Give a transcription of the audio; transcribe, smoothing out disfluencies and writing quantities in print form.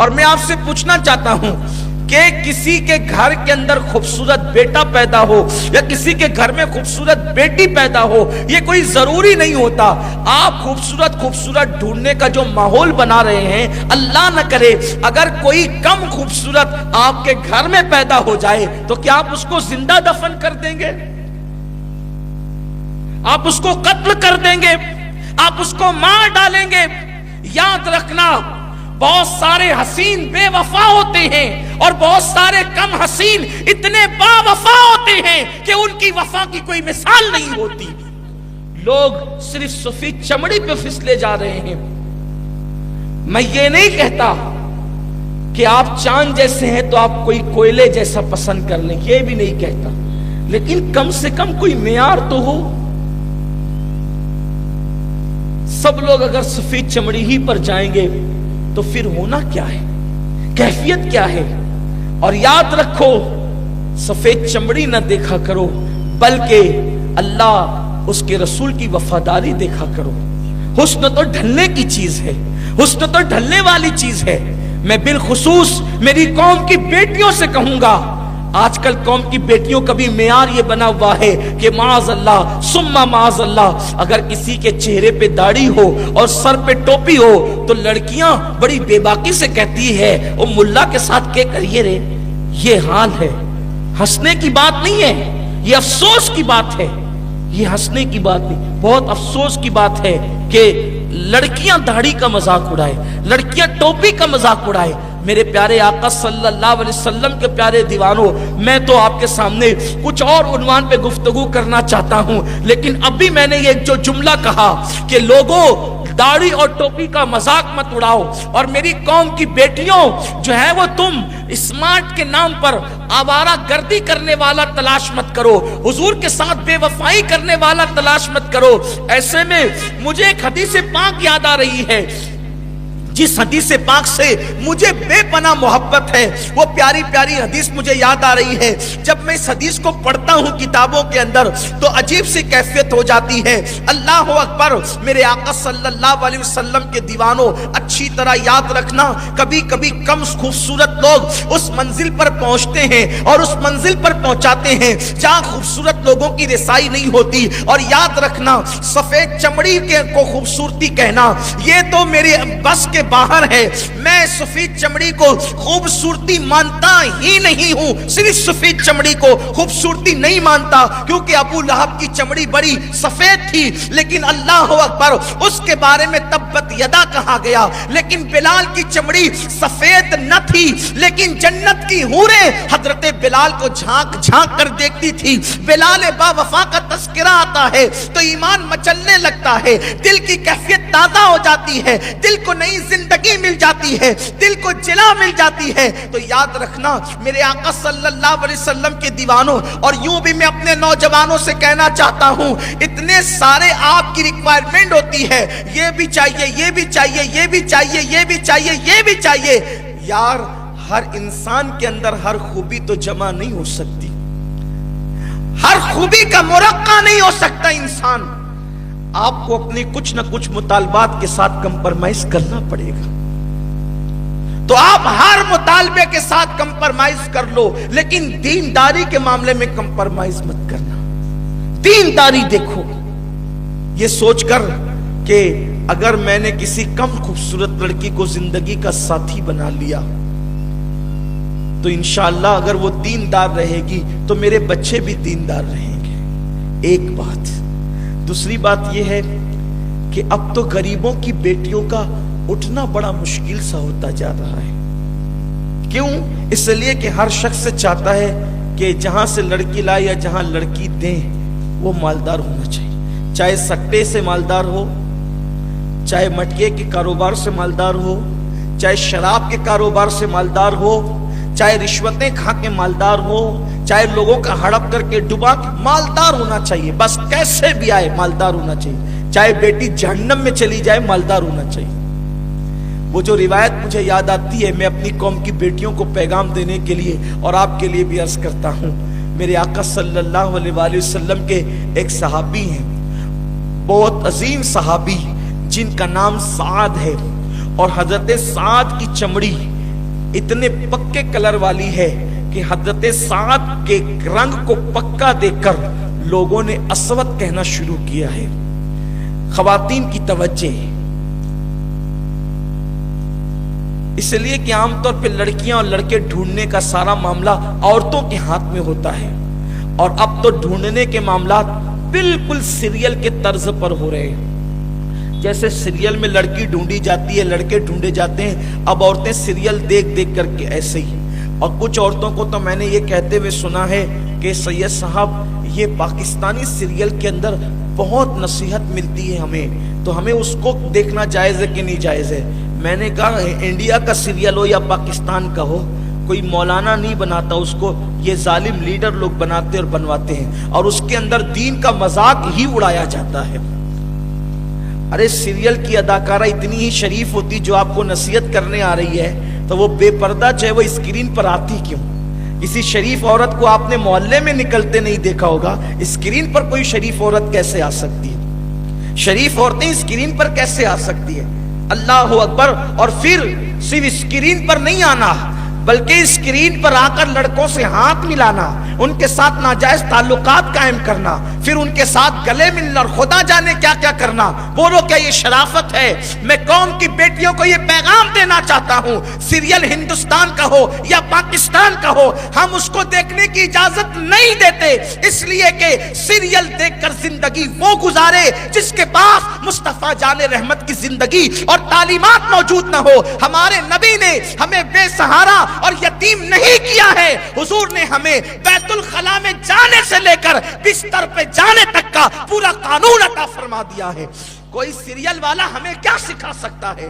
اور میں آپ سے پوچھنا چاہتا ہوں کہ کسی کے گھر کے اندر خوبصورت بیٹا پیدا ہو یا کسی کے گھر میں خوبصورت بیٹی پیدا ہو، یہ کوئی ضروری نہیں ہوتا۔ آپ خوبصورت ڈھونڈنے کا جو ماحول بنا رہے ہیں، اللہ نہ کرے اگر کوئی کم خوبصورت آپ کے گھر میں پیدا ہو جائے تو کیا آپ اس کو زندہ دفن کر دیں گے؟ آپ اس کو قتل کر دیں گے؟ آپ اس کو مار ڈالیں گے؟ یاد رکھنا، بہت سارے حسین بے وفا ہوتے ہیں اور بہت سارے کم حسین اتنے با وفا ہوتے ہیں کہ ان کی وفا کی کوئی مثال نہیں ہوتی۔ لوگ صرف سفید چمڑی پہ پھسلے جا رہے ہیں۔ میں یہ نہیں کہتا کہ آپ چاند جیسے ہیں تو آپ کوئی کوئلے جیسا پسند کر لیں، یہ بھی نہیں کہتا، لیکن کم سے کم کوئی معیار تو ہو۔ سب لوگ اگر سفید چمڑی ہی پر جائیں گے تو پھر ہونا کیا ہے، کیفیت کیا ہے؟ اور یاد رکھو، سفید چمڑی نہ دیکھا کرو بلکہ اللہ اس کے رسول کی وفاداری دیکھا کرو۔ حسن تو ڈھلنے کی چیز ہے، حسن تو ڈھلنے والی چیز ہے۔ میں بالخصوص میری قوم کی بیٹیوں سے کہوں گا، آج کل قوم کی بیٹیوں کا بھی معیار یہ بنا ہوا ہے کہ معاذ اللہ ثم معاذ اللہ، اگر کسی کے چہرے پہ داڑھی ہو اور سر پہ ٹوپی ہو تو لڑکیاں بڑی بے باکی سے کہتی ہے او ملا کے ساتھ کیا کریے رے۔ یہ حال ہے، ہنسنے کی بات نہیں ہے، یہ افسوس کی بات ہے، یہ ہنسنے کی بات نہیں، بہت افسوس کی بات ہے کہ لڑکیاں داڑھی کا مذاق اڑائے، لڑکیاں ٹوپی کا مذاق اڑائے۔ میرے پیارے آقا صلی اللہ علیہ وسلم کے پیارے دیوانوں، میں تو آپ کے سامنے کچھ اور عنوان پہ گفتگو کرنا چاہتا ہوں، لیکن ابھی میں نے یہ جو جملہ کہا کہ لوگوں داڑھی اور ٹوپی کا مذاق مت اڑاؤ، اور میری قوم کی بیٹیوں جو ہے وہ تم اسمارٹ کے نام پر آوارہ گردی کرنے والا تلاش مت کرو، حضور کے ساتھ بے وفائی کرنے والا تلاش مت کرو۔ ایسے میں مجھے ایک حدیث پاک یاد آ رہی ہے، جس حدیث پاک سے مجھے بے پناہ محبت ہے، وہ پیاری پیاری حدیث مجھے یاد آ رہی ہے۔ جب میں اس حدیث کو پڑھتا ہوں کتابوں کے اندر تو عجیب سی کیفیت ہو جاتی ہے۔ اللہ اکبر، میرے آقا صلی اللہ علیہ وسلم کے دیوانوں اچھی طرح یاد رکھنا، کبھی کبھی کم خوبصورت لوگ اس منزل پر پہنچتے ہیں اور اس منزل پر پہنچاتے ہیں جہاں خوبصورت لوگوں کی رسائی نہیں ہوتی۔ اور یاد رکھنا، سفید چمڑی کو خوبصورتی کہنا یہ تو میرے بس کے باہر ہے۔ میں سفید چمڑی کو خوبصورتی مانتا ہی نہیں ہوں، صرف سفید چمڑی کو خوبصورتی نہیں مانتا، کیونکہ ابو لہب کی چمڑی بڑی سفید تھی، لیکن اللہ اکبر اس کے بارے میں تبت یدا کہا گیا۔ لیکن بلال کی چمڑی سفید نہ تھی، لیکن جنت کی حوریں حضرت بلال کو جھانک جھانک کر دیکھتی تھی۔ بلال با وفا کا تذکرہ آتا ہے تو ایمان مچلنے لگتا ہے، دل کی کیفیت تازہ ہو جاتی ہے، دل کو نئی زندگی مل جاتی ہے، دل کو جلا مل جاتی ہے۔ تو یاد رکھنا میرے آقا صلی اللہ علیہ وسلم کے دیوانوں، اور یوں بھی میں اپنے نوجوانوں سے کہنا چاہتا ہوں، اتنے سارے آپ کی ریکوائرمنٹ ہوتی ہے، یہ بھی چاہیے، یہ بھی چاہیے، یہ بھی چاہیے، یہ بھی چاہیے، یہ بھی چاہیے۔ یار ہر انسان کے اندر ہر خوبی تو جمع نہیں ہو سکتی، ہر خوبی کا مرقع نہیں ہو سکتا انسان۔ آپ کو اپنے کچھ نہ کچھ مطالبات کے ساتھ کمپرمائز کرنا پڑے گا، تو آپ ہر مطالبے کے ساتھ کمپرمائز کر لو، لیکن دینداری کے معاملے میں کمپرمائز مت کرنا۔ دینداری دیکھو، یہ سوچ کر کہ اگر میں نے کسی کم خوبصورت لڑکی کو زندگی کا ساتھی بنا لیا تو انشاءاللہ اگر وہ دیندار رہے گی تو میرے بچے بھی دیندار رہیں گے۔ ایک بات، دوسری بات یہ ہے کہ اب تو غریبوں کی بیٹیوں کا اٹھنا بڑا مشکل سا ہوتا جا رہا ہے۔ کیوں؟ اس لیے کہ ہر شخص چاہتا ہے کہ جہاں سے لڑکی لائے یا جہاں لڑکی دیں وہ مالدار ہونا چاہیے، چاہے سکٹے سے مالدار ہو، چاہے مٹکے کے کاروبار سے مالدار ہو، چاہے شراب کے کاروبار سے مالدار ہو، چاہے رشوتیں کھا کے مالدار ہو، چاہے لوگوں کا ہڑپ کر کے ڈبا کے مالدار ہونا چاہیے، بس کیسے بھی آئے مالدار ہونا چاہیے، چاہے بیٹی جہنم میں چلی جائے مالدار ہونا چاہیے۔ وہ جو روایت مجھے یاد آتی ہے، میں اپنی قوم کی بیٹیوں کو پیغام دینے کے لیے اور آپ کے لیے بھی عرض کرتا ہوں۔ میرے آقا صلی اللہ علیہ وآلہ وسلم کے ایک صحابی ہیں، بہت عظیم صحابی، جن کا نام سعد ہے، اور حضرت سعد کی چمڑی اتنے پکے کلر والی ہے کہ حضرت سعد کے رنگ کو پکا دیکھ کر لوگوں نے اسود کہنا شروع کیا ہے۔ خواتین کی توجہ، اس لیے کہ عام طور پہ لڑکیاں اور لڑکے ڈھونڈنے کا سارا معاملہ عورتوں کے ہاتھ میں ہوتا ہے، اور اب تو ڈھونڈنے کے معاملات بالکل سیریل کے طرز پر ہو رہے ہیں۔ جیسے سیریل میں لڑکی ڈھونڈی جاتی ہے، لڑکے ڈھونڈے جاتے ہیں، اب عورتیں سیریل دیکھ دیکھ کر کے ایسے ہی۔ اور کچھ عورتوں کو تو میں نے یہ کہتے ہوئے سنا ہے کہ سید صاحب یہ پاکستانی سیریل کے اندر بہت نصیحت ملتی ہے ہمیں، تو ہمیں اس کو دیکھنا جائز ہے کہ نہیں جائز ہے؟ میں نے کہا انڈیا کا سیریل ہو یا پاکستان کا ہو، کوئی مولانا نہیں بناتا اس کو، یہ ظالم لیڈر لوگ بناتے اور بنواتے ہیں، اور اس کے اندر دین کا مذاق ہی اڑایا جاتا ہے۔ ارے سیریل کی اداکارہ اتنی ہی شریف ہوتی جو آپ کو نصیحت کرنے آ رہی ہے تو وہ بے پردہ جو ہے وہ اسکرین پر آتی کیوں؟ کسی شریف عورت کو آپ نے محلے میں نکلتے نہیں دیکھا ہوگا، اسکرین پر کوئی شریف عورت کیسے آ سکتی ہے؟ شریف عورتیں اسکرین پر کیسے آ سکتی ہے؟ اللہ اکبر۔ اور پھر صرف اسکرین پر نہیں آنا بلکہ اسکرین پر آ کر لڑکوں سے ہاتھ ملانا، ان کے ساتھ ناجائز تعلقات قائم کرنا، پھر ان کے ساتھ گلے ملنا اور خدا جانے کیا کیا کرنا۔ بولو کیا یہ شرافت ہے؟ میں قوم کی بیٹیوں کو یہ پیغام دینا چاہتا ہوں، سیریل ہندوستان کا ہو یا پاکستان کا ہو، ہم اس کو دیکھنے کی اجازت نہیں دیتے، اس لیے کہ سیریل دیکھ کر زندگی وہ گزارے جس کے پاس مصطفیٰ جان رحمت کی زندگی اور تعلیمات موجود نہ ہو۔ ہمارے نبی نے ہمیں بے سہارا اور یتیم نہیں کیا ہے، حضور نے ہمیں بیت الخلا میں جانے سے لے کر بستر پہ جانے تک کا پورا قانون عطا فرما دیا ہے۔ کوئی سیریل والا ہمیں کیا سکھا سکتا ہے؟